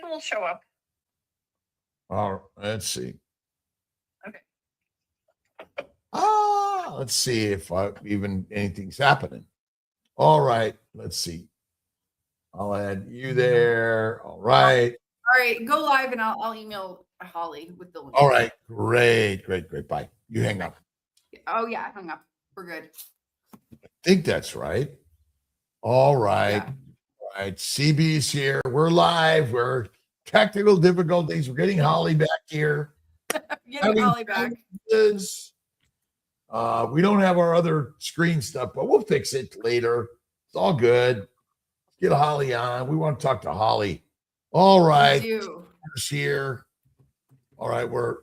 will show up. All right, let's see. Okay. Let's see if even anything's happening. All right, let's see. I'll add you there. All right. All right, go live and I'll email Holly with the link. All right, great. Bye. You hang up. Oh yeah, I hung up. We're good. I think that's right. All right. Yeah. All right. CB's here. We're live. We're technical difficulties. We're getting Holly back here. Getting Holly back. We don't have our other screen stuff, but we'll fix it later. It's all good. Let's get Holly on. We want to talk to Holly. All right. She's here. All right. We're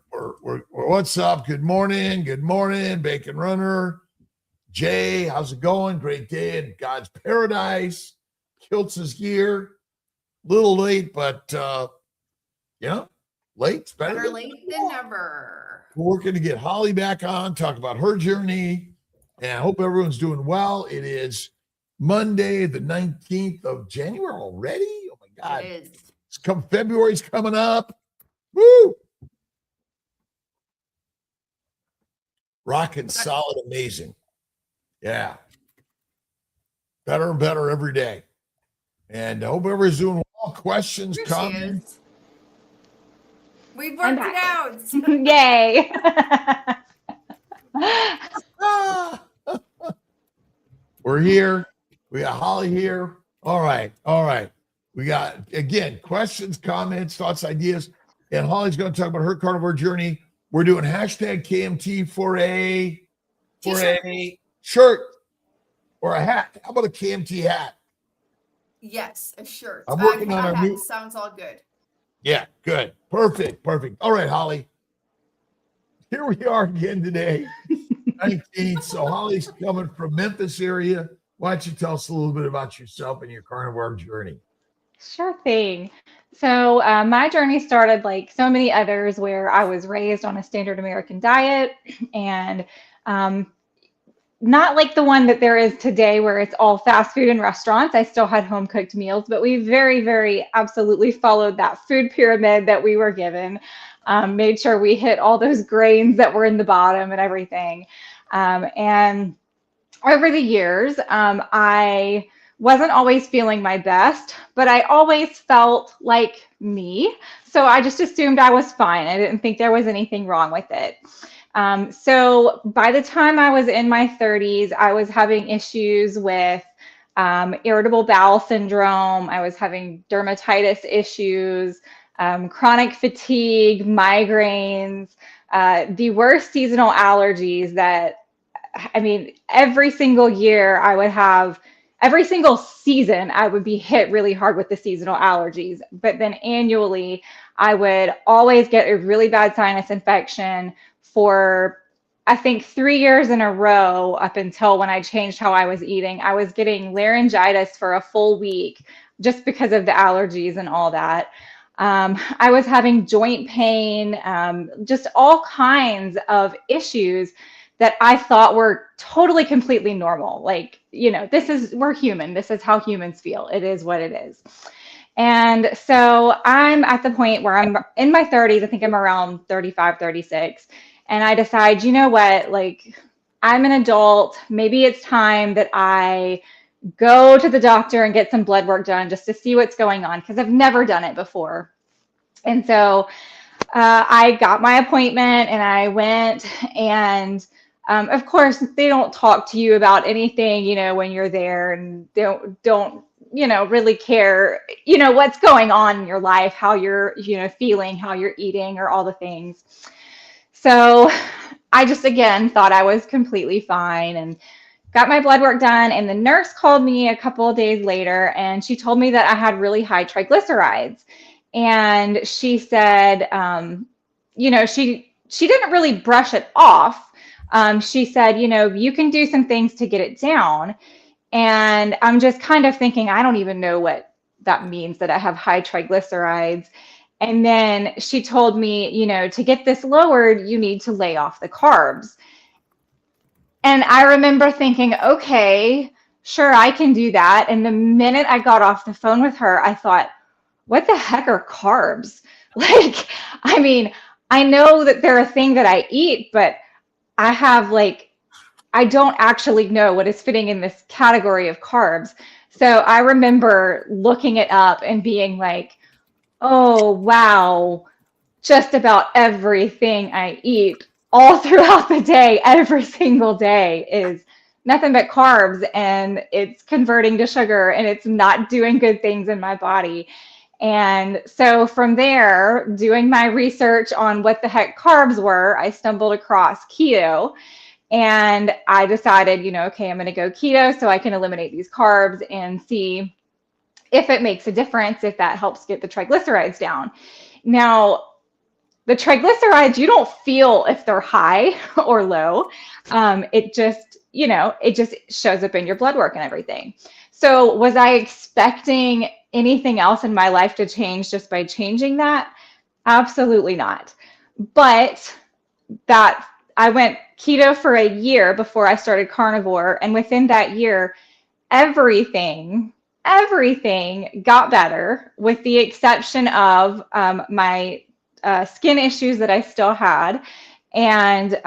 what's up? Good morning, Bacon Runner. Jay, how's it going? Great day in God's paradise. Kiltz is here. Little late, but late's better late than never. We're working to get Holly back on, talk about her journey, and I hope everyone's doing well. It is Monday, the 19th of January already. Oh my God. It is. February's coming up. Woo! Rocking solid, amazing. Yeah. Better and better every day. And I hope everyone's doing well. Questions, comments. We've worked it out. Yay. We're here. We got Holly here. All right. We got, again, questions, comments, thoughts, ideas. And Holly's going to talk about her carnivore journey. We're doing hashtag KMT for a shirt or a hat. How about a KMT hat? Yes, a shirt. I'm working on our new. Sounds all good. Yeah, good. Perfect. All right, Holly. Here we are again today, 19th. So Holly's coming from Memphis area. Why don't you tell us a little bit about yourself and your carnivore journey? Sure thing. So my journey started like so many others where I was raised on a standard American diet and not like the one that there is today where it's all fast food and restaurants. I still had home cooked meals, but we very, very absolutely followed that food pyramid that we were given, made sure we hit all those grains that were in the bottom and everything. And over the years, I wasn't always feeling my best, but I always felt like me. So I just assumed I was fine. I didn't think there was anything wrong with it. So by the time I was in my 30s, I was having issues with irritable bowel syndrome. I was having dermatitis issues, chronic fatigue, migraines, the worst seasonal allergies that, I mean, every single year I would have, every single season I would be hit really hard with the seasonal allergies. But then annually, I would always get a really bad sinus infection for, I think, 3 years in a row up until when I changed how I was eating. I was getting laryngitis for a full week just because of the allergies and all that. I was having joint pain, just all kinds of issues that I thought were totally, completely normal. Like, you know, we're human. This is how humans feel. It is what it is. And so I'm at the point where I'm in my 30s. I think I'm around 35, 36. And I decide, you know what, like, I'm an adult. Maybe it's time that I go to the doctor and get some blood work done just to see what's going on, because I've never done it before. And so I got my appointment and I went, and of course, they don't talk to you about anything, you know, when you're there, and don't you know, really care, you know, what's going on in your life, how you're, you know, feeling, how you're eating, or all the things. So I just, again, thought I was completely fine and got my blood work done. And the nurse called me a couple of days later, and she told me that I had really high triglycerides. And she said, you know, she didn't really brush it off. She said, you know, you can do some things to get it down. And I'm just kind of thinking, I don't even know what that means, that I have high triglycerides. And then she told me, you know, to get this lowered, you need to lay off the carbs. And I remember thinking, okay, sure, I can do that. And the minute I got off the phone with her, I thought, what the heck are carbs? Like, I mean, I know that they're a thing that I eat, but I don't actually know what is fitting in this category of carbs. So I remember looking it up and being like, oh, wow, just about everything I eat all throughout the day, every single day is nothing but carbs, and it's converting to sugar, and it's not doing good things in my body. And so from there, doing my research on what the heck carbs were, I stumbled across keto. And I decided, okay, I'm going to go keto so I can eliminate these carbs and see if it makes a difference, if that helps get the triglycerides down. Now, the triglycerides, you don't feel if they're high or low. It just shows up in your blood work and everything. So was I expecting anything else in my life to change just by changing that? Absolutely not. But that I went keto for a year before I started carnivore. And within that year, everything got better, with the exception of my skin issues that I still had. And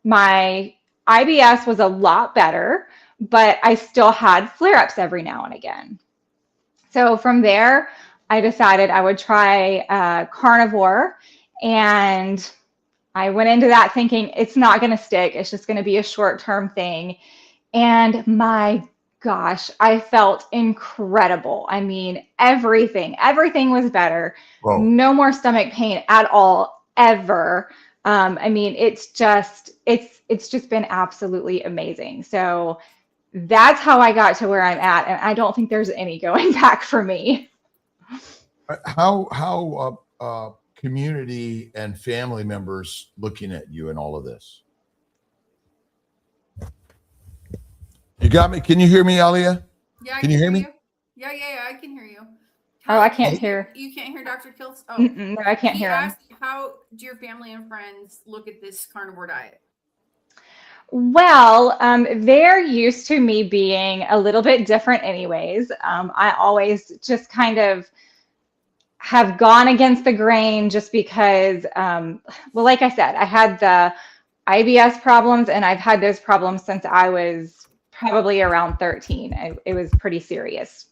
my IBS was a lot better, but I still had flare-ups every now and again. So from there, I decided I would try carnivore, and I went into that thinking it's not going to stick. It's just going to be a short-term thing. And my gosh, I felt incredible. I mean, everything was better. Whoa. No more stomach pain at all, ever. I mean, it's just been absolutely amazing. So that's how I got to where I'm at. And I don't think there's any going back for me. How community and family members looking at you in all of this? You got me? Can you hear me, Alia? Yeah. Can you hear me? Yeah, I can hear you. Oh, I can't hear. You can't hear Dr. Kiltz? Oh, no, I can't hear him. How do your family and friends look at this carnivore diet? Well, they're used to me being a little bit different anyways. I always just kind of have gone against the grain just because, well, like I said, I had the IBS problems, and I've had those problems since I was probably around 13. It was pretty serious.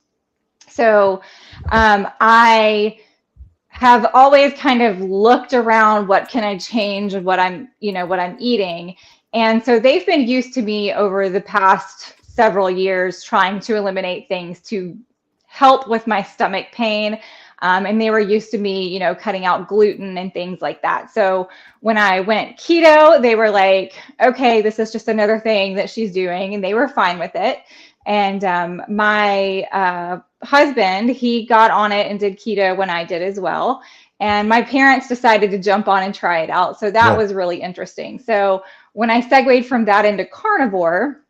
So I have always kind of looked around, what can I change, what I'm eating. And so they've been used to me over the past several years trying to eliminate things to help with my stomach pain. And they were used to me, cutting out gluten and things like that. So when I went keto, they were like, okay, this is just another thing that she's doing. And they were fine with it. And my husband, he got on it and did keto when I did as well. And my parents decided to jump on and try it out. So that was really interesting. So when I segued from that into carnivore,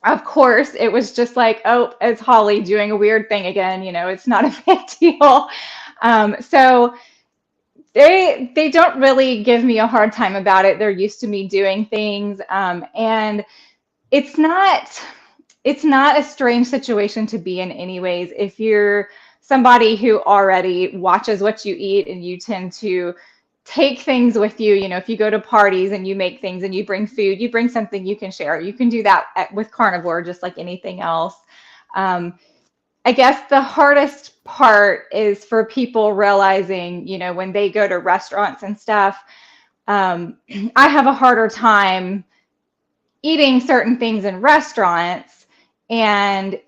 of course, it was just like, oh, it's Holly doing a weird thing again. It's not a big deal. So they don't really give me a hard time about it. They're used to me doing things. And it's not a strange situation to be in anyways. If you're somebody who already watches what you eat and you tend to take things with you, if you go to parties and you make things and you bring food, you bring something you can share. You can do that with carnivore just like anything else. I guess the hardest part is for people realizing, when they go to restaurants and stuff, I have a harder time eating certain things in restaurants, and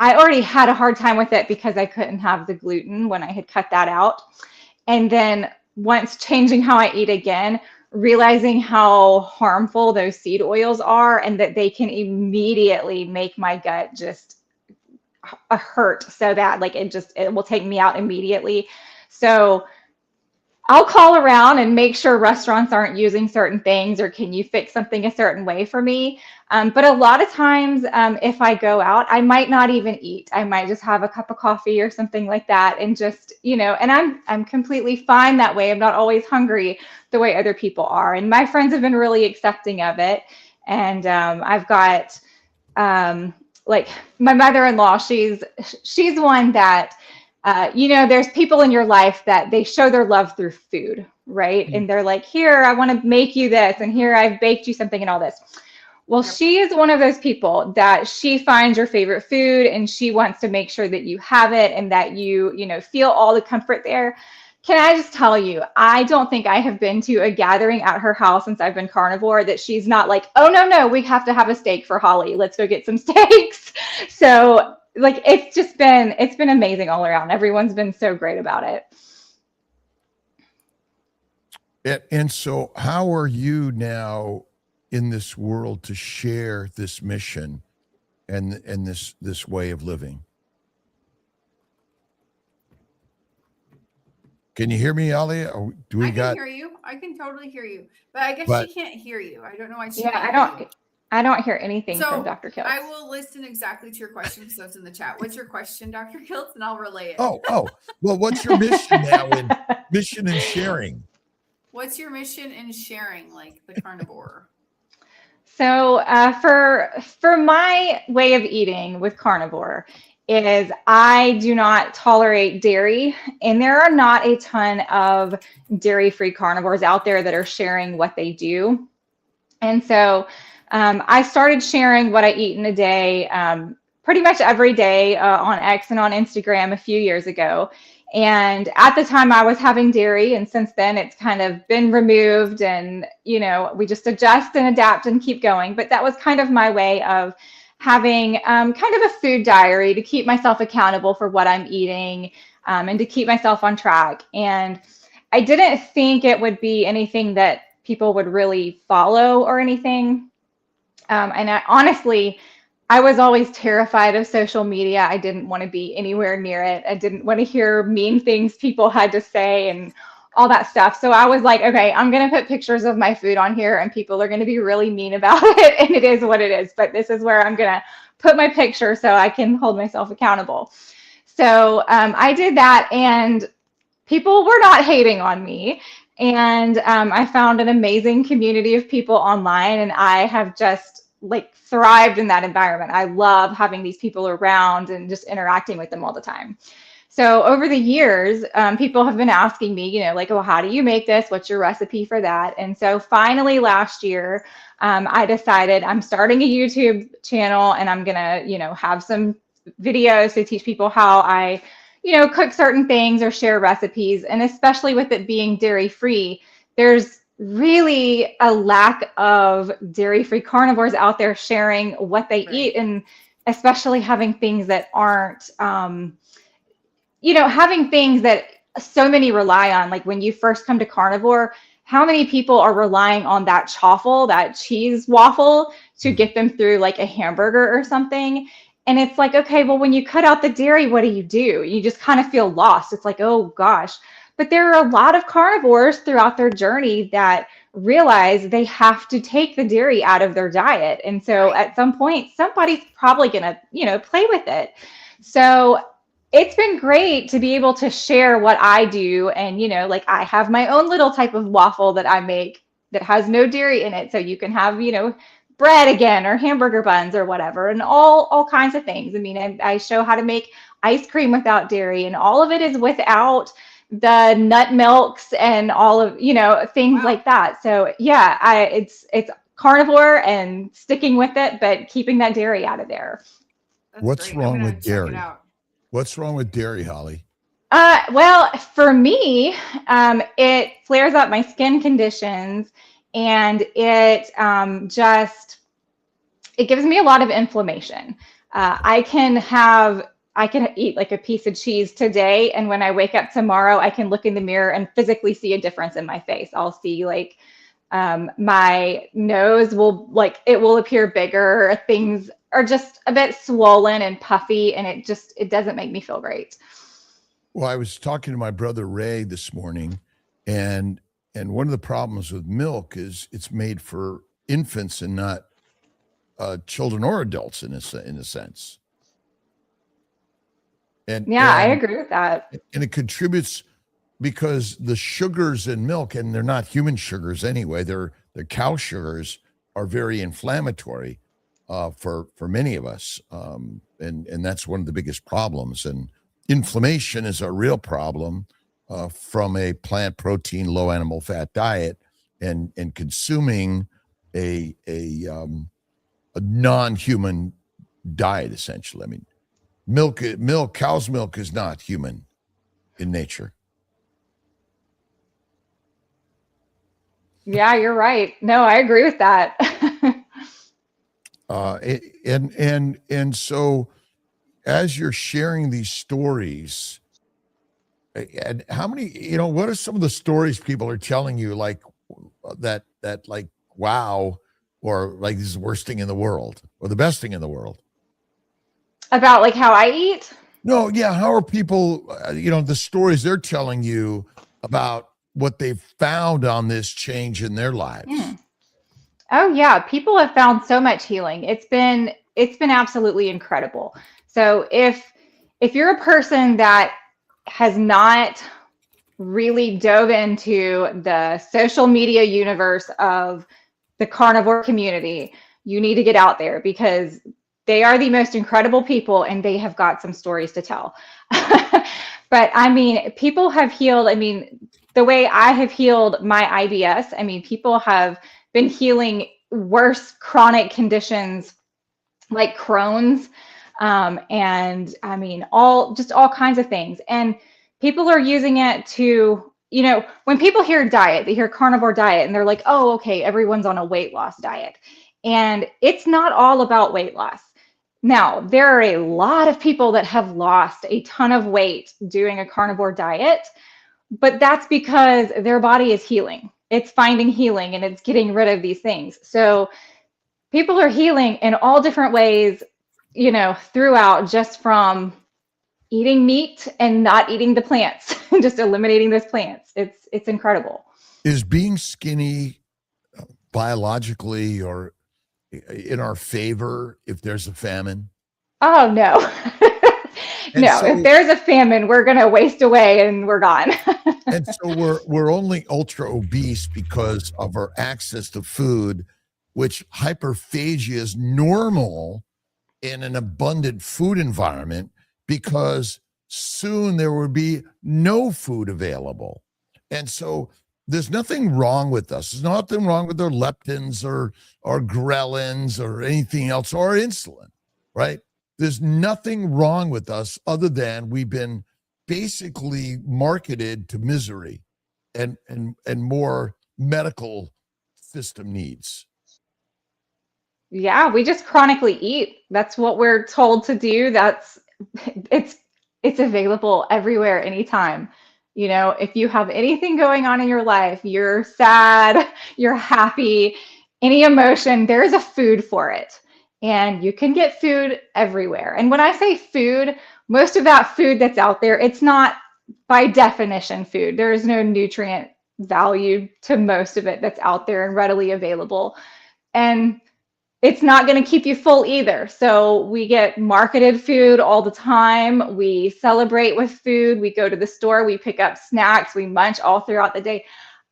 I already had a hard time with it because I couldn't have the gluten when I had cut that out. And then once changing how I eat again, realizing how harmful those seed oils are, and that they can immediately make my gut just hurt so bad, like it will take me out immediately. So I'll call around and make sure restaurants aren't using certain things, or can you fix something a certain way for me? But a lot of times, if I go out, I might not even eat. I might just have a cup of coffee or something like that, and just, and I'm completely fine that way. I'm not always hungry the way other people are. And my friends have been really accepting of it. And I've got like my mother-in-law, she's one that, there's people in your life that they show their love through food, right? And they're like, here, I want to make you this, and here I've baked you something and all this. Well, Yep. she is one of those people that she finds your favorite food and she wants to make sure that you have it and that you feel all the comfort there. Can I just tell you, I don't think I have been to a gathering at her house since I've been carnivore that she's not like, oh, no, we have to have a steak for Holly. Let's go get some steaks. So like, it's been amazing all around. Everyone's been so great about it. And so how are you now in this world to share this mission and this way of living? Can you hear me, Ali? I can hear you. I can totally hear you. But I guess she can't hear you. I don't know why she can't hear you. I don't hear anything from Dr. Kiltz. I will listen exactly to your question because that's in the chat. What's your question, Dr. Kiltz? And I'll relay it. Oh. Well, what's your mission now in mission and sharing? What's your mission in sharing, like the carnivore? So for my way of eating with carnivore is I do not tolerate dairy, and there are not a ton of dairy-free carnivores out there that are sharing what they do. And so I started sharing what I eat in a day pretty much every day on X and on Instagram a few years ago. And at the time I was having dairy, and since then it's kind of been removed, and we just adjust and adapt and keep going. But that was kind of my way of having kind of a food diary to keep myself accountable for what I'm eating and to keep myself on track. And I didn't think it would be anything that people would really follow or anything. And I was always terrified of social media. I didn't want to be anywhere near it. I didn't want to hear mean things people had to say and all that stuff. So I was like, okay, I'm going to put pictures of my food on here and people are going to be really mean about it. And it is what it is. But this is where I'm going to put my picture so I can hold myself accountable. So I did that, and people were not hating on me. And I found an amazing community of people online, and I have just thrived in that environment. I love having these people around and just interacting with them all the time. So over the years, people have been asking me, well, how do you make this? What's your recipe for that? And so finally last year, I decided I'm starting a YouTube channel, and I'm going to, have some videos to teach people how I, cook certain things or share recipes. And especially with it being dairy-free, there's really a lack of dairy-free carnivores out there sharing what they eat, and especially having things that aren't, having things that so many rely on. Like when you first come to carnivore, how many people are relying on that chaffle, that cheese waffle, to get them through like a hamburger or something? And it's like, okay, well, when you cut out the dairy, what do? You just kind of feel lost. It's like, oh gosh. But there are a lot of carnivores throughout their journey that realize they have to take the dairy out of their diet. And so at some point, somebody's probably going to, play with it. So it's been great to be able to share what I do. And, I have my own little type of waffle that I make that has no dairy in it. So you can have, bread again, or hamburger buns or whatever, and all kinds of things. I mean, I show how to make ice cream without dairy, and all of it is without the nut milks and all of, things like that. So yeah, it's carnivore and sticking with it, but keeping that dairy out of there. What's wrong with dairy? What's wrong with dairy, Holly? Well, for me, it flares up my skin conditions, and it it gives me a lot of inflammation. I can eat like a piece of cheese today, and when I wake up tomorrow, I can look in the mirror and physically see a difference in my face. I'll see my nose will appear bigger. Things are just a bit swollen and puffy, and it doesn't make me feel great. Well, I was talking to my brother Ray this morning, and one of the problems with milk is it's made for infants and not children or adults in a sense. And I agree with that. And it contributes because the sugars in milk, and they're not human sugars anyway, they're cow sugars, are very inflammatory. for many of us, and that's one of the biggest problems. And inflammation is a real problem from a plant protein, low animal fat diet, and consuming a non-human diet, essentially. I mean, cow's milk is not human in nature. Yeah, you're right. No, I agree with that. And so as you're sharing these stories, and how many, what are some of the stories people are telling you, like that like, wow, or like this is the worst thing in the world or the best thing in the world? About like how I eat? No, yeah. How are people, the stories they're telling you about what they've found on this change in their lives? Oh yeah, people have found so much healing. It's been absolutely incredible. So if you're a person that has not really dove into the social media universe of the carnivore community, you need to get out there, because they are the most incredible people and they have got some stories to tell. But I mean, people have healed. I mean, the way I have healed my IBS, I mean, people have been healing worse chronic conditions like Crohn's, and I mean, all kinds of things. And people are using it to, when people hear diet, they hear carnivore diet and they're like, oh, okay, everyone's on a weight loss diet. And it's not all about weight loss. Now, there are a lot of people that have lost a ton of weight doing a carnivore diet, but that's because their body is healing. It's finding healing and it's getting rid of these things. So people are healing in all different ways, throughout, just from eating meat and not eating the plants, just eliminating those plants. It's incredible. Is being skinny biologically or in our favor if there's a famine? Oh, no. No, so, if there's a famine, we're going to waste away and we're gone. And so we're only ultra obese because of our access to food, which hyperphagia is normal in an abundant food environment, because soon there would be no food available. And so there's nothing wrong with us. There's nothing wrong with our leptins or ghrelins or anything else, or insulin, right? There's nothing wrong with us other than we've been basically marketed to misery and more medical system needs. Yeah, we just chronically eat. That's what we're told to do. It's available everywhere, anytime. If you have anything going on in your life, you're sad, you're happy, any emotion, there's a food for it. And you can get food everywhere. And when I say food, most of that food that's out there, it's not by definition food. There is no nutrient value to most of it that's out there and readily available. And it's not going to keep you full either. So we get marketed food all the time. We celebrate with food. We go to the store, we pick up snacks, we munch all throughout the day.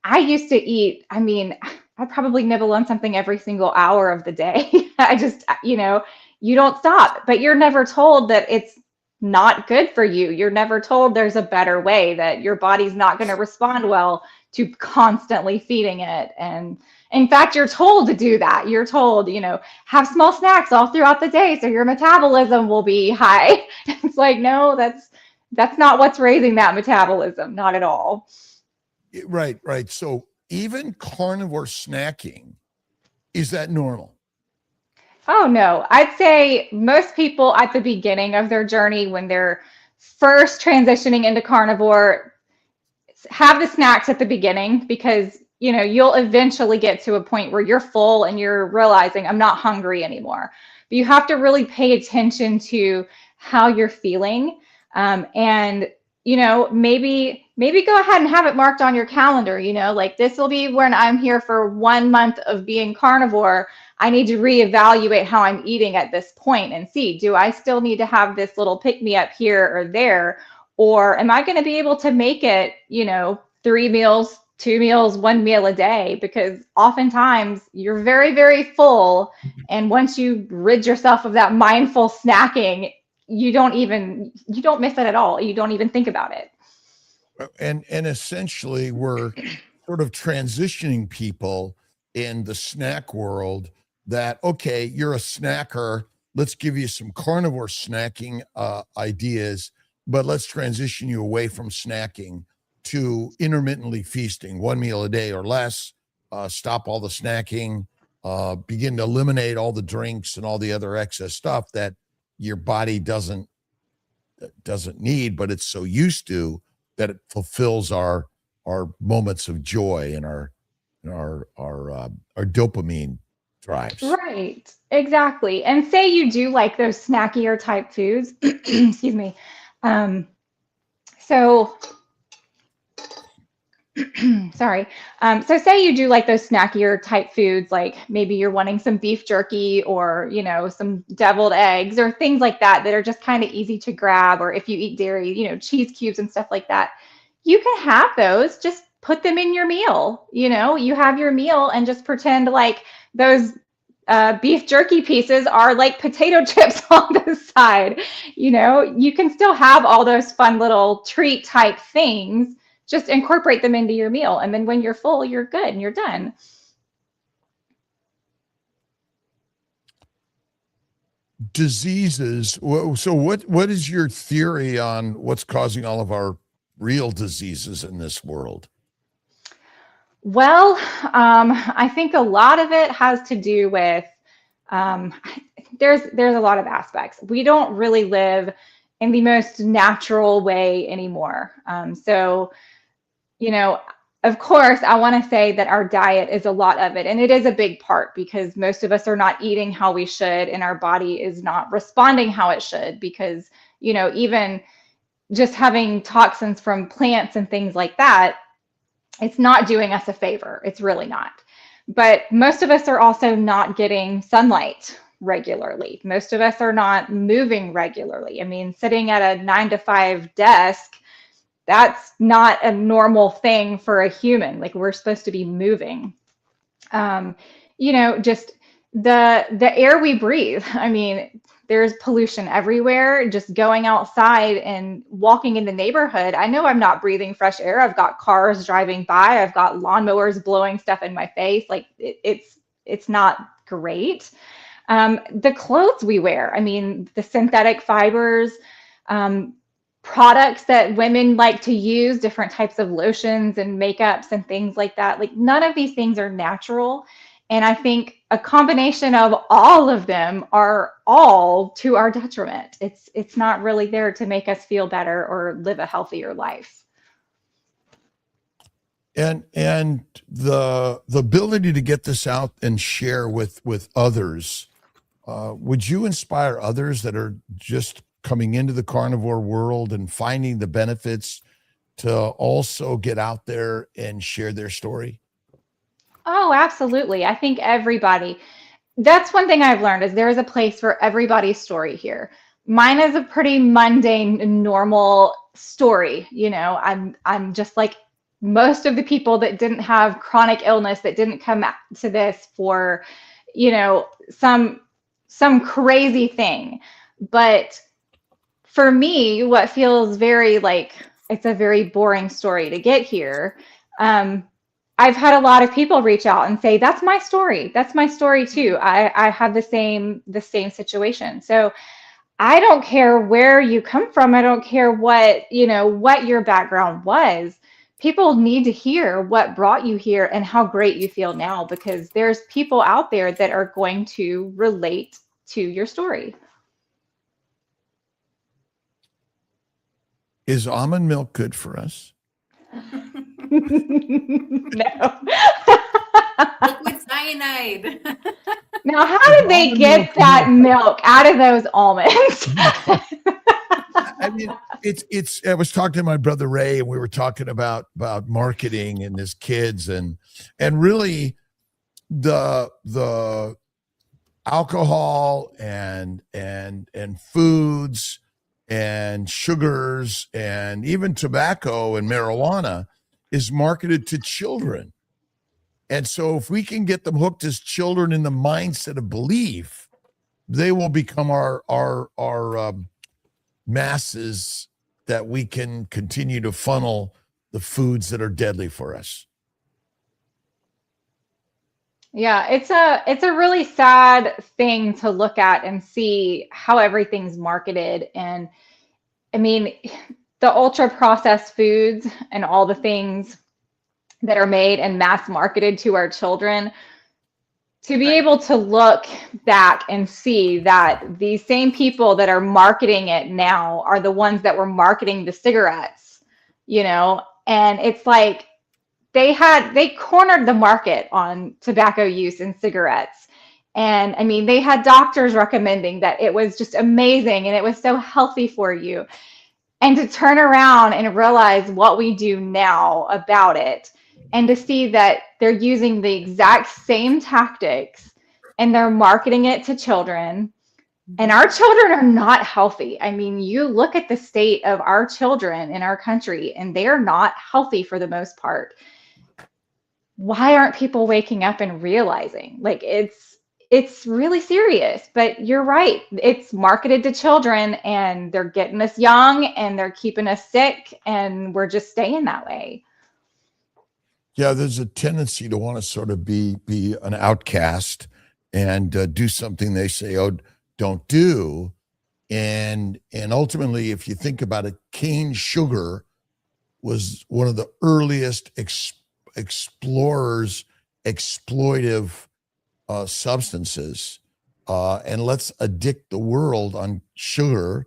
I used to eat, I probably nibble on something every single hour of the day. I just, you don't stop, but you're never told that it's not good for you. You're never told there's a better way, that your body's not going to respond well to constantly feeding it. And in fact, you're told to do that. You're told, have small snacks all throughout the day so your metabolism will be high. It's like, no, that's not what's raising that metabolism. Not at all. Right. So even carnivore snacking, is that normal? Oh, no. I'd say most people at the beginning of their journey, when they're first transitioning into carnivore, have the snacks at the beginning, because you'll eventually get to a point where you're full and you're realizing, I'm not hungry anymore. But you have to really pay attention to how you're feeling. And, maybe go ahead and have it marked on your calendar, like this will be when I'm here for 1 month of being carnivore. I need to reevaluate how I'm eating at this point and see, do I still need to have this little pick me up here or there? Or am I going to be able to make it, 3 meals 2 meals, 1 meal a day, because oftentimes you're very, very full. And once you rid yourself of that mindful snacking, you don't miss it at all. You don't even think about it. And essentially we're sort of transitioning people in the snack world that, okay, you're a snacker. Let's give you some carnivore snacking ideas, but let's transition you away from snacking to intermittently feasting, 1 meal a day or less, stop all the snacking, begin to eliminate all the drinks and all the other excess stuff that your body doesn't need, but it's so used to that it fulfills our moments of joy and our dopamine drives. Right, exactly. And say you do like those snackier type foods, excuse me. So sorry. So say you do like those snackier type foods, like maybe you're wanting some beef jerky or, some deviled eggs or things like that that are just kind of easy to grab. Or if you eat dairy, cheese cubes and stuff like that, you can have those, just put them in your meal. You have your meal and just pretend like those beef jerky pieces are like potato chips on the side. You can still have all those fun little treat type things. Just incorporate them into your meal. And then when you're full, you're good and you're done. Diseases. So what is your theory on what's causing all of our real diseases in this world? Well, I think a lot of it has to do with, there's a lot of aspects. We don't really live in the most natural way anymore. Of course, I want to say that our diet is a lot of it, and it is a big part because most of us are not eating how we should, and our body is not responding how it should because, even just having toxins from plants and things like that, it's not doing us a favor. It's really not. But most of us are also not getting sunlight regularly. Most of us are not moving regularly. I mean, sitting at a 9-to-5 desk, that's not a normal thing for a human. Like, we're supposed to be moving. Just the air we breathe. I mean, there's pollution everywhere. Just going outside and walking in the neighborhood, I know I'm not breathing fresh air. I've got cars driving by. I've got lawnmowers blowing stuff in my face. Like, it's not great. The clothes we wear, I mean, the synthetic fibers, products that women like to use, different types of lotions and makeups and things like that. Like, none of these things are natural. And I think a combination of all of them are all to our detriment. It's not really there to make us feel better or live a healthier life. And the ability to get this out and share with others, would you inspire others that are just coming into the carnivore world and finding the benefits to also get out there and share their story? Oh, absolutely. I think that's one thing I've learned is there is a place for everybody's story here. Mine is a pretty mundane, normal story. I'm just like most of the people that didn't have chronic illness, that didn't come to this for, some crazy thing. But for me, what feels very like it's a very boring story to get here. I've had a lot of people reach out and say, that's my story. That's my story too. I have the same situation. So I don't care where you come from. I don't care what your background was. People need to hear what brought you here and how great you feel now, because there's people out there that are going to relate to your story. Is almond milk good for us? No. Liquid cyanide. Now, how did they get that milk out of those almonds? I mean, it's. I was talking to my brother Ray, and we were talking about marketing and his kids, and really the alcohol and foods and sugars and even tobacco and marijuana is marketed to children. And so if we can get them hooked as children in the mindset of belief, they will become our masses that we can continue to funnel the foods that are deadly for us. Yeah, it's a really sad thing to look at and see how everything's marketed. And I mean, the ultra processed foods and all the things that are made and mass marketed to our children, to be able to look back and see that these same people that are marketing it now are the ones that were marketing the cigarettes, you know, and it's like, they cornered the market on tobacco use and cigarettes. And I mean, they had doctors recommending that it was just amazing and it was so healthy for you. And to turn around and realize what we do now about it, and to see that they're using the exact same tactics and they're marketing it to children. And our children are not healthy. I mean, you look at the state of our children in our country, and they are not healthy for the most part. Why aren't people waking up and realizing? Like, it's really serious. But you're right. It's marketed to children, and they're getting us young and they're keeping us sick, and we're just staying that way. Yeah, there's a tendency to want to sort of be an outcast and do something they say, oh, don't do. And ultimately, if you think about it, cane sugar was one of the earliest explorers, exploitive substances. And let's addict the world on sugar.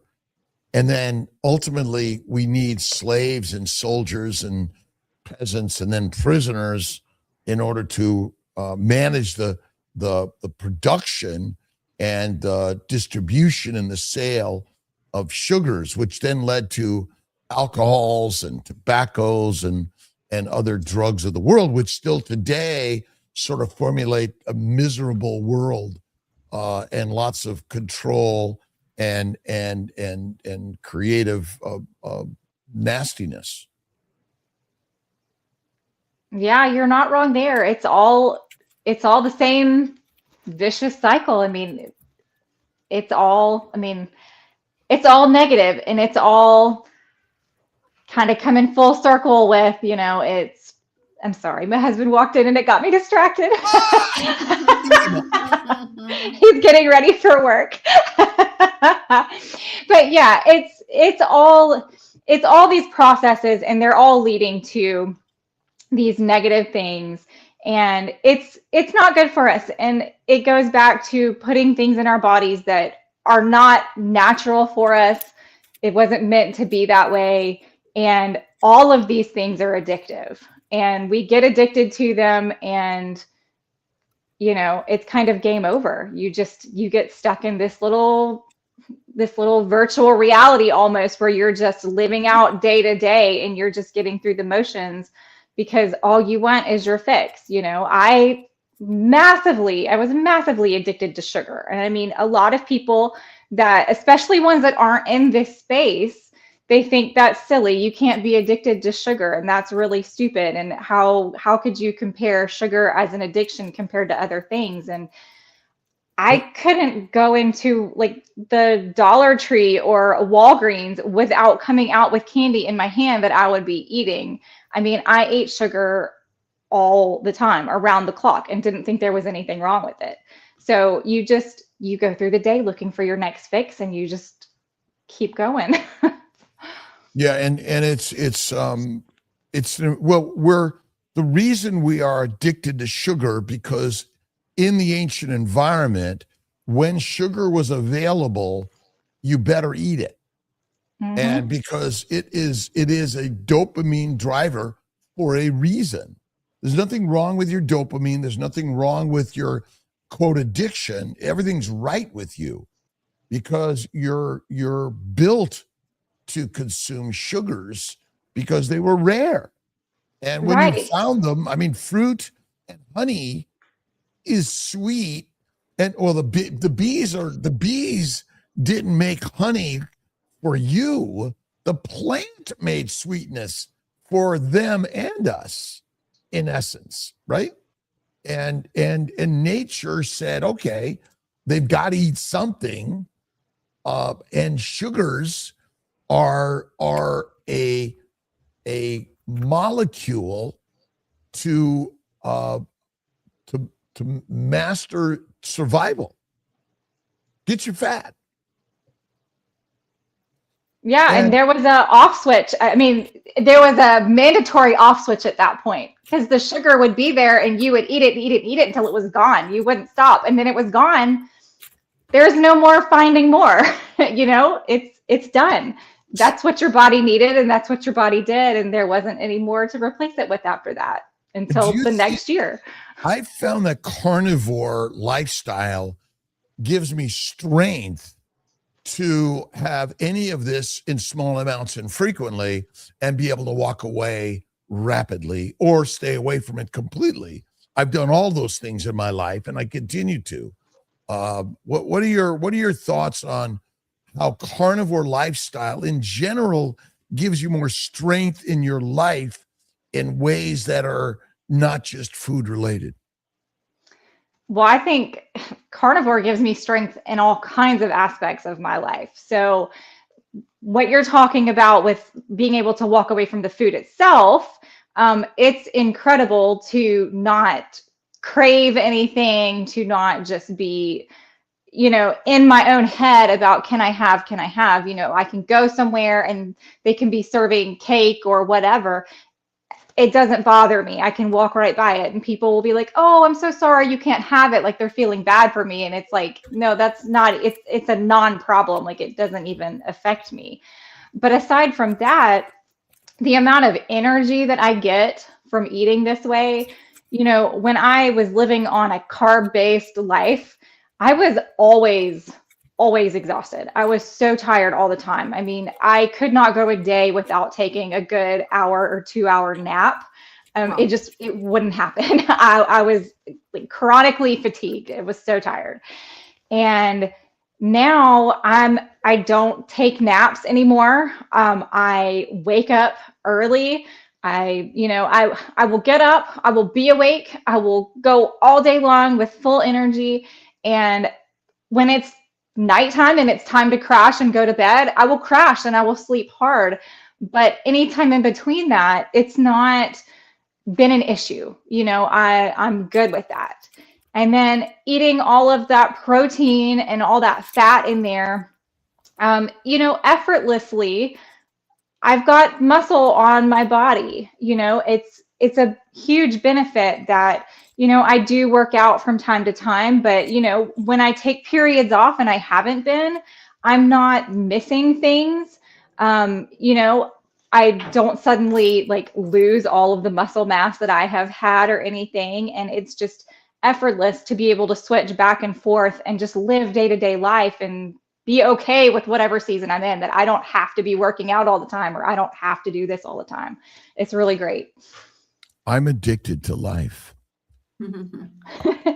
And then ultimately, we need slaves and soldiers and peasants and then prisoners in order to manage the production and distribution and the sale of sugars, which then led to alcohols and tobaccos and other drugs of the world, which still today sort of formulate a miserable world and lots of control and creative nastiness. Yeah, you're not wrong there. It's all the same vicious cycle. I mean, it's all negative, and it's all kind of coming full circle with, you know, I'm sorry, my husband walked in and it got me distracted. He's getting ready for work. But yeah, it's all these processes, and they're all leading to these negative things, and it's not good for us. And it goes back to putting things in our bodies that are not natural for us. It wasn't meant to be that way. And all of these things are addictive, and we get addicted to them, and you know, it's kind of game over. You get stuck in this little virtual reality almost, where you're just living out day to day, and you're just getting through the motions because all you want is your fix. You know, I was massively addicted to sugar. And I mean, a lot of people that, especially ones that aren't in this space, they think that's silly. You can't be addicted to sugar, and that's really stupid. And how could you compare sugar as an addiction compared to other things? And I couldn't go into like the Dollar Tree or a Walgreens without coming out with candy in my hand that I would be eating. I mean, I ate sugar all the time, around the clock, and didn't think there was anything wrong with it. So you go through the day looking for your next fix, and you just keep going. Yeah, and it's we're the reason we are addicted to sugar, because in the ancient environment, when sugar was available, you better eat it. Mm-hmm. And because it is a dopamine driver for a reason. There's nothing wrong with your dopamine. There's nothing wrong with your quote addiction. Everything's right with you because you're built to consume sugars because they were rare. And when you found them, I mean, fruit and honey is sweet, and the bees didn't make honey for you. The plant made sweetness for them and us, in essence, right? And nature said, okay, they've got to eat something, and sugars are a molecule to master survival. Get you fat. Yeah, and there was a off switch. I mean, there was a mandatory off switch at that point, because the sugar would be there and you would eat it until it was gone. You wouldn't stop. And then it was gone. There's no more finding more. It's done. That's what your body needed, and that's what your body did. And there wasn't any more to replace it with after that until the next year. I found that carnivore lifestyle gives me strength to have any of this in small amounts and frequently, and be able to walk away rapidly or stay away from it completely. I've done all those things in my life, and I continue to. What are your thoughts on how carnivore lifestyle in general gives you more strength in your life in ways that are not just food related? Well, I think carnivore gives me strength in all kinds of aspects of my life. So what you're talking about with being able to walk away from the food itself, it's incredible to not crave anything, to not just be, in my own head about can I have, I can go somewhere and they can be serving cake or whatever. It doesn't bother me. I can walk right by it and people will be like, oh, I'm so sorry, you can't have it. Like they're feeling bad for me. And it's like, no, that's not, it's a non-problem. Like it doesn't even affect me. But aside from that, the amount of energy that I get from eating this way, when I was living on a carb-based life, I was always exhausted. I was so tired all the time. I mean, I could not go a day without taking a good hour or 2 hour nap. Wow. It wouldn't happen. I was like chronically fatigued. It was so tired. And now I don't take naps anymore. I wake up early. I will get up, I will be awake. I will go all day long with full energy. And when it's nighttime and it's time to crash and go to bed, I will crash and I will sleep hard. But anytime in between that, it's not been an issue. I'm good with that. And then eating all of that protein and all that fat in there, effortlessly, I've got muscle on my body. It's a huge benefit that, I do work out from time to time, but, when I take periods off and I haven't been, I'm not missing things. I don't suddenly like lose all of the muscle mass that I have had or anything. And it's just effortless to be able to switch back and forth and just live day-to-day life and be okay with whatever season I'm in, that I don't have to be working out all the time, or I don't have to do this all the time. It's really great. I'm addicted to life.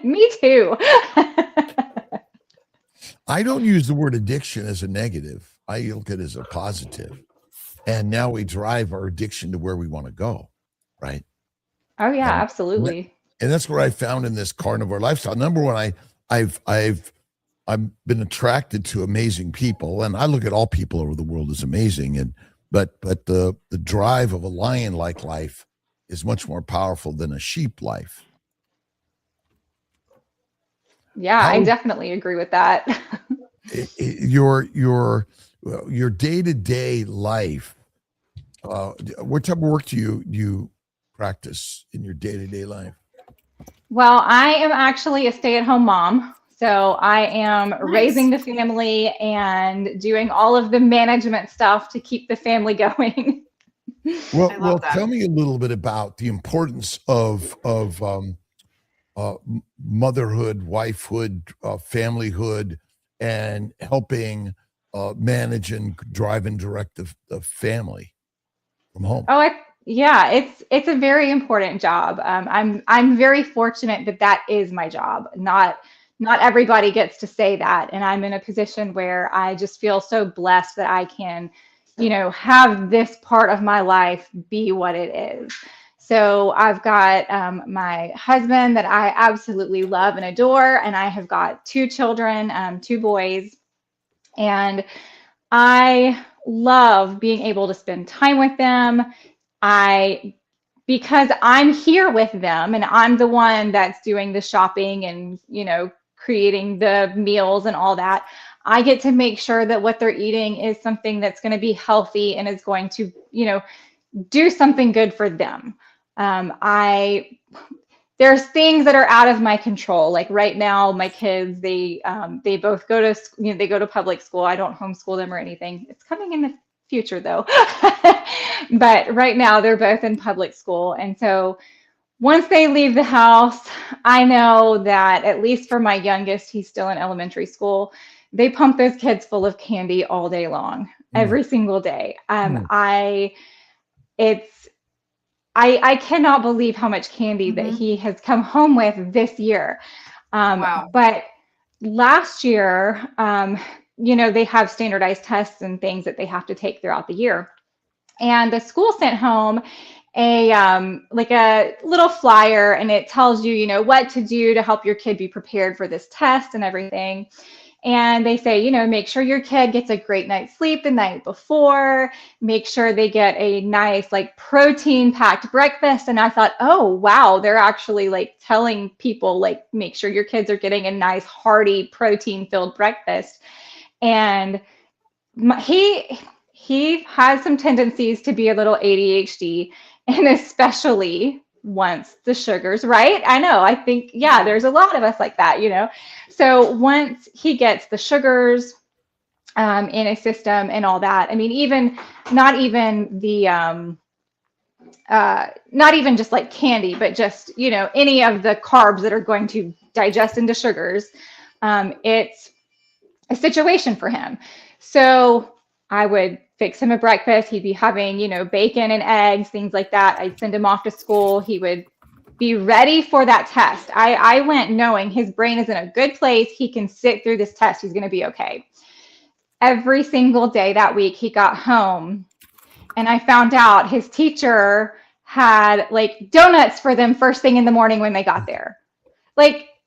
Me too. I don't use the word addiction as a negative. I look at it as a positive. And now we drive our addiction to where we want to go, right? Oh yeah, absolutely. And that's what I found in this carnivore lifestyle. Number one, I've been attracted to amazing people, and I look at all people over the world as amazing. But the drive of a lion-like life is much more powerful than a sheep life. Yeah, I definitely agree with that. Your day-to-day life, what type of work do you practice in your day-to-day life? Well, I am actually a stay-at-home mom. So I am raising the family and doing all of the management stuff to keep the family going. Well, tell me a little bit about the importance of motherhood, wifehood, familyhood, and helping manage and drive and direct the family from home. Oh, it's a very important job. I'm very fortunate that is my job. Not everybody gets to say that, and I'm in a position where I just feel so blessed that I can have this part of my life be what it is. So I've got my husband that I absolutely love and adore, and I have got 2 children, 2 boys, and I love being able to spend time with them. Because I'm here with them and I'm the one that's doing the shopping and, creating the meals and all that, I get to make sure that what they're eating is something that's going to be healthy and is going to, do something good for them. There's things that are out of my control. Like right now, my kids, they both go to, they go to public school. I don't homeschool them or anything. It's coming in the future though. But right now they're both in public school. And so once they leave the house, I know that at least for my youngest, he's still in elementary school, they pump those kids full of candy all day long, every single day. I cannot believe how much candy that he has come home with this year. Wow. But last year, they have standardized tests and things that they have to take throughout the year. And the school sent home a little flyer, and it tells you, what to do to help your kid be prepared for this test and everything. And they say, make sure your kid gets a great night's sleep the night before, make sure they get a nice protein packed breakfast. And I thought, oh, wow, they're actually telling people make sure your kids are getting a nice hearty protein filled breakfast. And he has some tendencies to be a little ADHD, and especially once the sugars, right? I know, I think, yeah, there's a lot of us like that, So once he gets the sugars in a system and all that, I mean, not even just candy, but just, any of the carbs that are going to digest into sugars, it's a situation for him. So I would fix him a breakfast. He'd be having, bacon and eggs, things like that. I'd send him off to school. He would be ready for that test. I went knowing his brain is in a good place. He can sit through this test. He's going to be okay. Every single day that week, he got home and I found out his teacher had donuts for them first thing in the morning when they got there.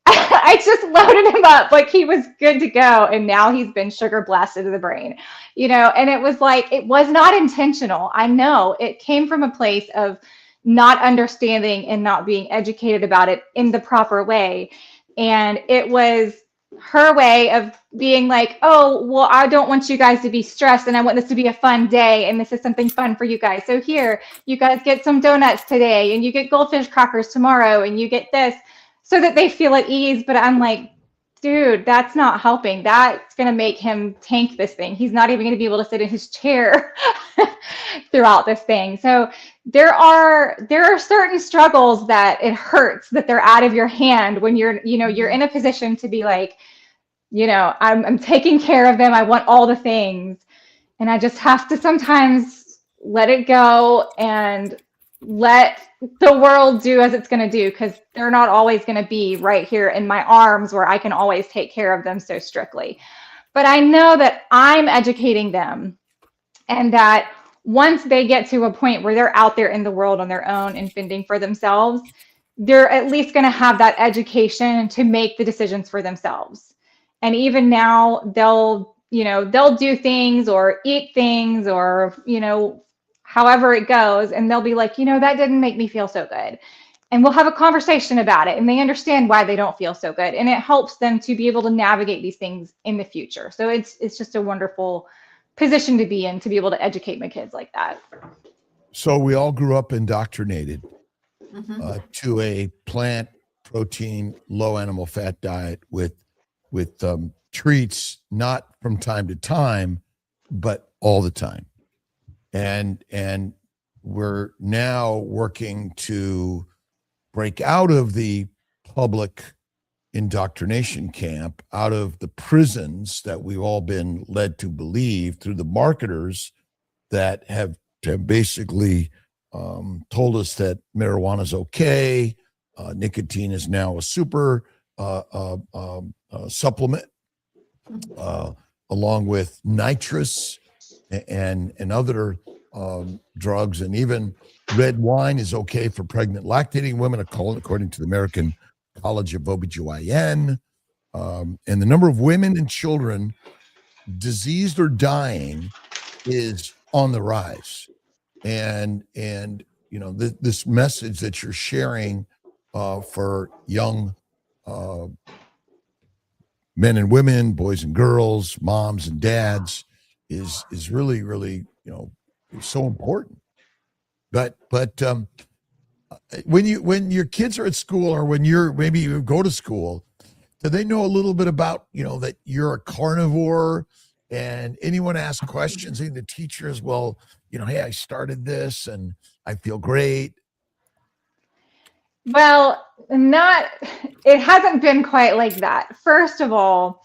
I just loaded him up he was good to go, and now he's been sugar blasted to the brain, and it was it was not intentional. I know it came from a place of not understanding and not being educated about it in the proper way. And it was her way of being oh, well, I don't want you guys to be stressed, and I want this to be a fun day, and this is something fun for you guys. So here, you guys get some donuts today, and you get goldfish crackers tomorrow, and you get this, so that they feel at ease. But I'm dude, that's not helping. That's going to make him tank this thing. He's not even going to be able to sit in his chair throughout this thing. So there are certain struggles that it hurts that they're out of your hand when you're in a position to be I'm taking care of them. I want all the things. And I just have to sometimes let it go and let the world do as it's going to do, because they're not always going to be right here in my arms where I can always take care of them so strictly. But I know that I'm educating them, and that once they get to a point where they're out there in the world on their own and fending for themselves, they're at least going to have that education to make the decisions for themselves. And even now they'll do things or eat things or, however it goes, and they'll be that didn't make me feel so good. And we'll have a conversation about it, and they understand why they don't feel so good. And it helps them to be able to navigate these things in the future. So it's just a wonderful position to be in, to be able to educate my kids like that. So we all grew up indoctrinated to a plant protein, low animal fat diet with treats, not from time to time, but all the time. And we're now working to break out of the public indoctrination camp, out of the prisons that we've all been led to believe through the marketers that have basically told us that marijuana is okay, nicotine is now a super supplement, along with nitrous and other drugs, and even red wine is okay for pregnant lactating women, according to the American College of OBGYN. And the number of women and children diseased or dying is on the rise. And this message that you're sharing for young men and women, boys and girls, moms and dads is really, really, so important. But when your kids are at school, or when maybe you go to school, do they know a little bit about, that you're a carnivore? And anyone asks questions, and the teachers will, hey, I started this and I feel great. Well, it hasn't been quite like that. First of all,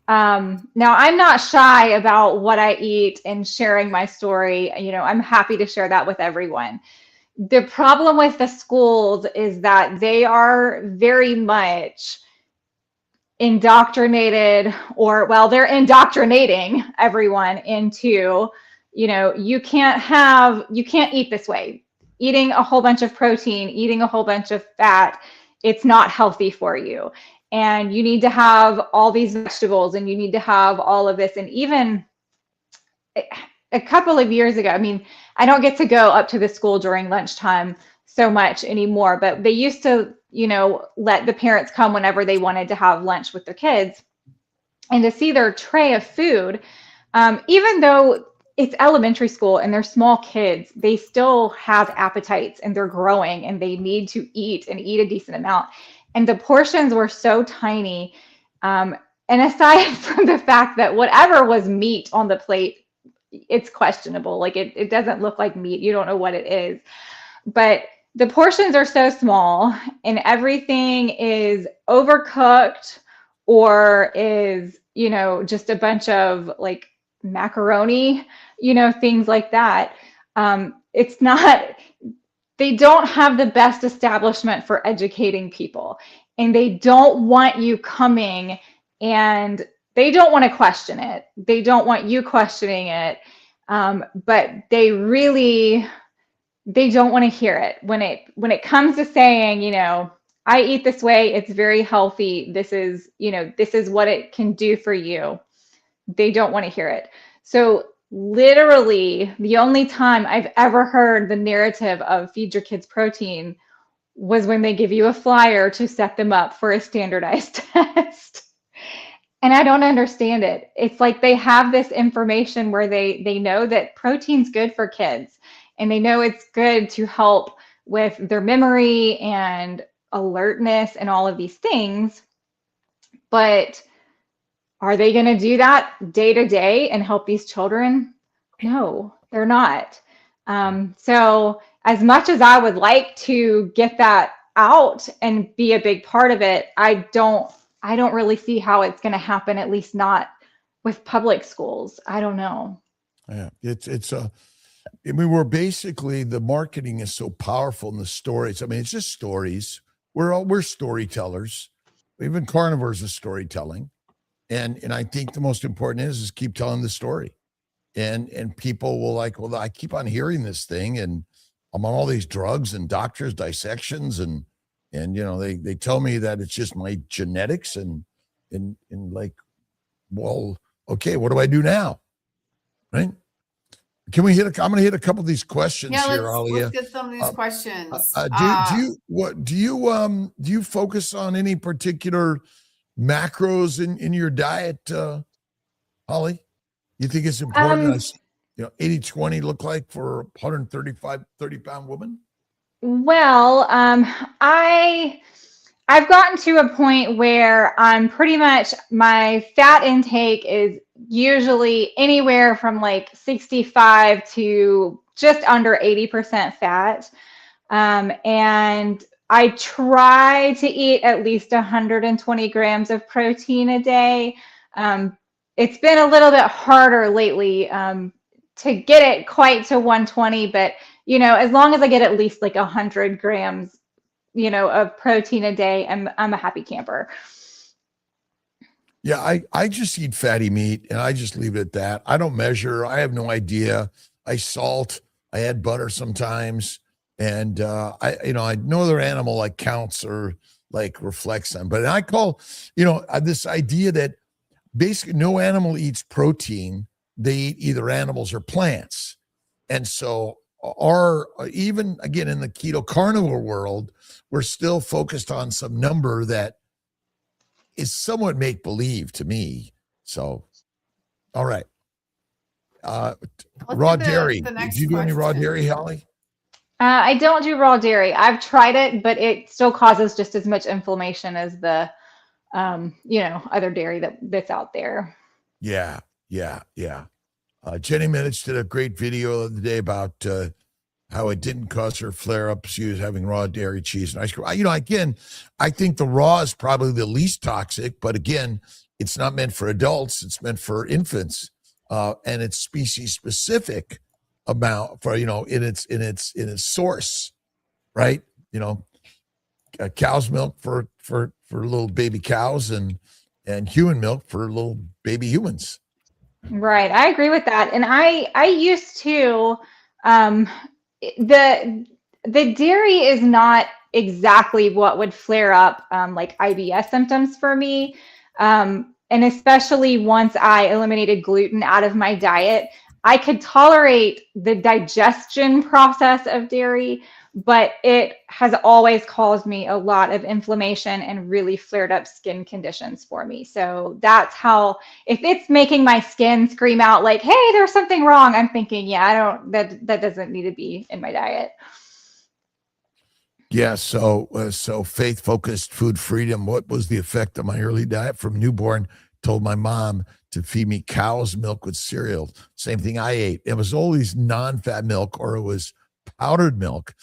now I'm not shy about what I eat and sharing my story. I'm happy to share that with everyone. The problem with the schools is that they are very much indoctrinated, they're indoctrinating everyone into, you can't eat this way. Eating a whole bunch of protein, eating a whole bunch of fat, it's not healthy for you. And you need to have all these vegetables, and you need to have all of this. And even a couple of years ago, I don't get to go up to the school during lunchtime so much anymore, but they used to, let the parents come whenever they wanted to have lunch with their kids, and to see their tray of food, even though it's elementary school and they're small kids, they still have appetites, and they're growing, and they need to eat a decent amount. And the portions were so tiny. And aside from the fact that whatever was meat on the plate, it's questionable. Like it doesn't look like meat. You don't know what it is. But the portions are so small, and everything is overcooked, or is, just a bunch of like macaroni, things like that. They don't have the best establishment for educating people, and they don't want you coming, and they don't want to question it. They don't want you questioning it. But they don't want to hear it when it comes to saying, I eat this way, it's very healthy, this is what it can do for you. They don't want to hear it. So literally the only time I've ever heard the narrative of feed your kids protein was when they give you a flyer to set them up for a standardized test. And I don't understand it. It's like they have this information where they know that protein's good for kids, and they know it's good to help with their memory and alertness and all of these things. But are they going to do that day to day and help these children? No, they're not. So as much as I would like to get that out and be a big part of it, I don't really see how it's going to happen, at least not with public schools. I don't know. Yeah, we're basically, the marketing is so powerful in the stories. It's just stories. We're storytellers. Even carnivores is storytelling. And I think the most important is keep telling the story. And people will I keep on hearing this thing, and I'm on all these drugs and doctors' dissections, and they tell me that it's just my genetics, and like, well, okay, what do I do now? Right? Can we I'm going to hit a couple of these questions here, Alia. Let's get some of these questions. Do you focus on any particular macros in your diet, Holly? You think it's important? 80-20 look like for 30-pound woman? Well, I've gotten to a point where I'm pretty much, my fat intake is usually anywhere from like 65 to just under 80% fat. And I try to eat at least 120 grams of protein a day. It's been a little bit harder lately to get it quite to 120, but as long as I get at least like 100 grams, of protein a day, I'm a happy camper. Yeah, I just eat fatty meat and I just leave it at that. I don't measure. I have no idea. I salt. I add butter sometimes, and I no other animal like counts or like reflects on. But I call this idea that basically no animal eats protein. They eat either animals or plants, and so our even again in the keto carnivore world, we're still focused on some number that is somewhat make believe to me. So, all right. Raw dairy. The Do next you do any raw question. dairy, Holly? I don't do raw dairy. I've tried it, but it still causes just as much inflammation as the, other dairy that's out there. Yeah. Jenny Minich did a great video the other day about how it didn't cause her flare up. She was having raw dairy, cheese, and ice cream. Again, I think the raw is probably the least toxic, but again, it's not meant for adults. It's meant for infants, and it's species specific amount for in its source, right? Cow's milk for little baby cows and human milk for little baby humans. Right. I agree with that. And I used to, the dairy is not exactly what would flare up like IBS symptoms for me. And especially once I eliminated gluten out of my diet, I could tolerate the digestion process of dairy, but it has always caused me a lot of inflammation and really flared up skin conditions for me. So that's how, if it's making my skin scream out like, hey, there's something wrong, I'm thinking, yeah, that doesn't need to be in my diet. Yeah, so faith-focused food freedom. What was the effect of my early diet? From newborn, told my mom to feed me cow's milk with cereal. Same thing I ate. It was always non-fat milk or it was powdered milk,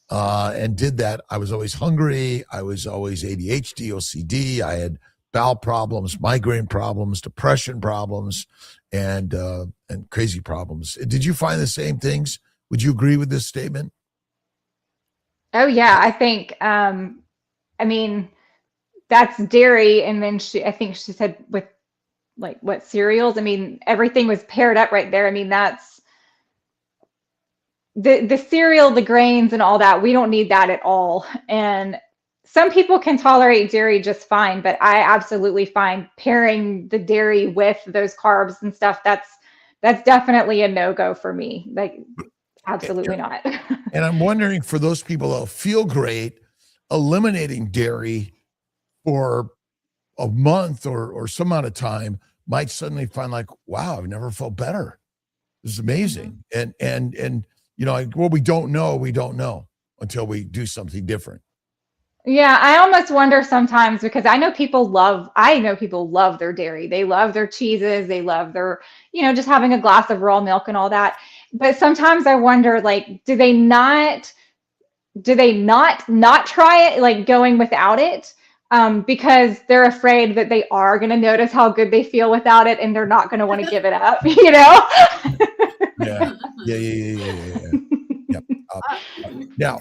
and did that. I was always hungry. I was always ADHD, OCD. I had bowel problems, migraine problems, depression problems, and crazy problems. Did you find the same things? Would you agree with this statement? Oh yeah, I think that's dairy, and then I think she said with like what cereals. I mean, everything was paired up right there. I mean, that's the cereal, the grains and all that. We don't need that at all. And some people can tolerate dairy just fine, but I absolutely find pairing the dairy with those carbs and stuff, that's definitely a no-go for me. Like, absolutely not. And I'm wondering, for those people that'll feel great, eliminating dairy for a month or some amount of time might suddenly find like, wow, I've never felt better. This is amazing. Mm-hmm. And what we don't know until we do something different. Yeah, I almost wonder sometimes, because I know people love their dairy. They love their cheeses. They love their, just having a glass of raw milk and all that. But sometimes I wonder, like, do they not try it, like going without it, because they're afraid that they are going to notice how good they feel without it, and they're not going to want to give it up, Yeah. Yep. Now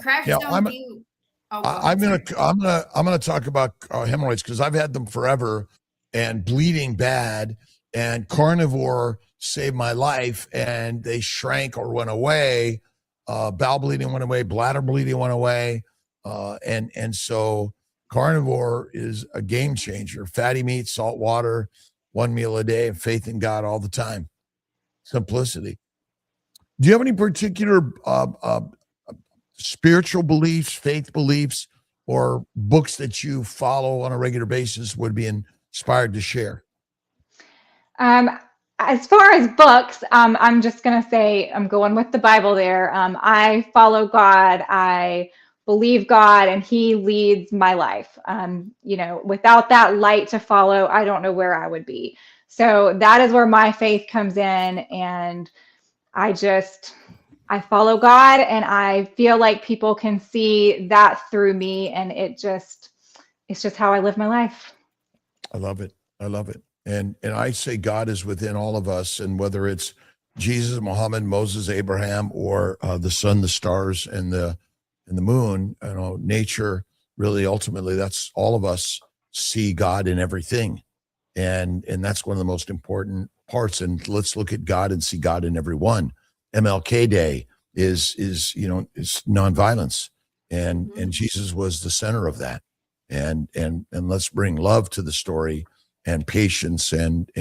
I'm gonna talk about hemorrhoids, because I've had them forever and bleeding bad, and carnivore saved my life, and they shrank or went away. Bowel bleeding went away, bladder bleeding went away, and so carnivore is a game changer. Fatty meat, salt water, one meal a day, and faith in God all the time. Simplicity. Do you have any particular spiritual beliefs, faith beliefs, or books that you follow on a regular basis would be inspired to share? As far as books, I'm just going to say I'm going with the Bible there. I follow God. I believe God, and He leads my life. Without that light to follow, I don't know where I would be. So that is where my faith comes in, and I follow God, and I feel like people can see that through me, and it's just how I live my life. I love it. And I say God is within all of us, and whether it's Jesus, Muhammad, Moses, Abraham, or the sun, the stars, and the moon, nature, really, ultimately, that's all of us see God in everything. And that's one of the most important parts. And let's look at God and see God in everyone. MLK Day is nonviolence, and Jesus was the center of that. And let's bring love to the story, and patience, and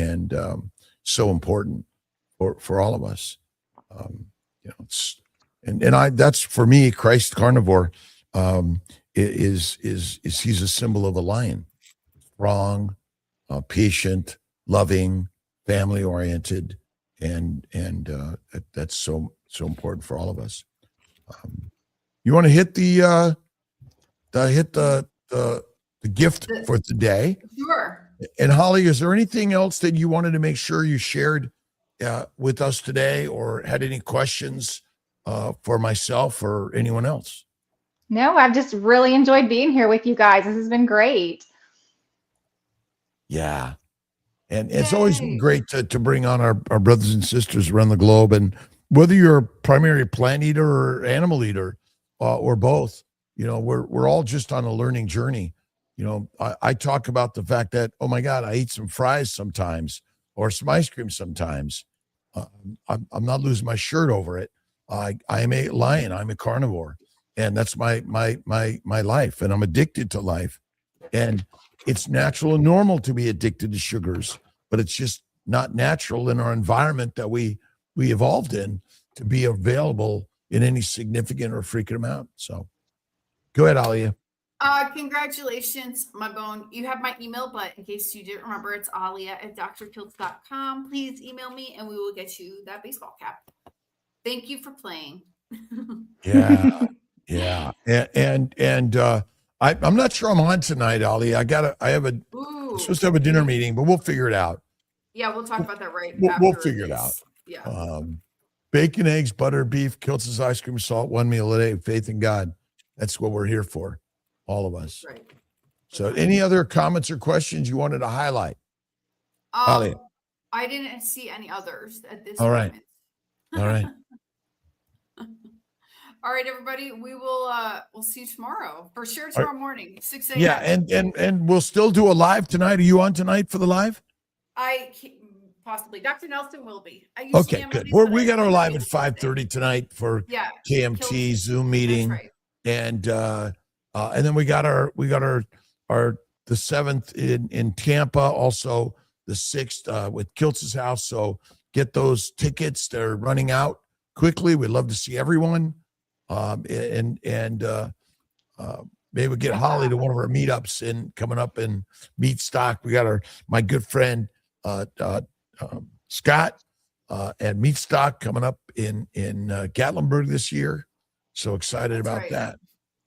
so important for all of us. It's that's for me. Christ Carnivore is he's a symbol of a lion, strong, patient, loving, family oriented, and that's so important for all of us. You want to hit the gift for today? Sure. And Holly, is there anything else that you wanted to make sure you shared with us today, or had any questions for myself or anyone else? No, I've just really enjoyed being here with you guys. This has been great. Yeah. And it's always great to bring on our brothers and sisters around the globe. And whether you're a primary plant eater or animal eater, or both, we're all just on a learning journey. I talk about the fact that, oh my God, I eat some fries sometimes or some ice cream sometimes. I'm not losing my shirt over it. I am a lion. I'm a carnivore, and that's my life. And I'm addicted to life. And it's natural and normal to be addicted to sugars, but it's just not natural in our environment that we evolved in to be available in any significant or frequent amount. So go ahead, Alia. Congratulations, my bone. You have my email, but in case you didn't remember, it's alia@drkiltz.com. Please email me and we will get you that baseball cap. Thank you for playing. Yeah. And I'm not sure I'm on tonight, Ali. I'm supposed to have a dinner meeting, but we'll figure it out. Yeah, we'll talk about that We'll figure it out. Yeah. Bacon, eggs, butter, beef, Kiltz's ice cream, salt, one meal a day, faith in God. That's what we're here for, all of us. Right. So any other comments or questions you wanted to highlight? Ali? I didn't see any others at this All right. moment. All right. All right, everybody. We will we'll see you tomorrow. For sure tomorrow morning, 6 a.m. Yeah, and we'll still do a live tonight. Are you on tonight for the live? Possibly. Dr. Nelson will be. Okay, good. We got our live at 5:30 tonight for KMT Zoom meeting. That's And right. then we got our the 7th in Tampa, also the 6th with Kiltz's house. So get those tickets. They're running out quickly. We'd love to see everyone. Maybe we'll get Holly to one of our meetups coming up in Meat Stock. We got my good friend Scott and Meat Stock coming up in Gatlinburg this year. So excited about that.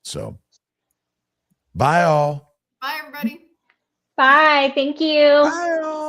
So bye all. Bye everybody. Bye. Thank you. Bye all.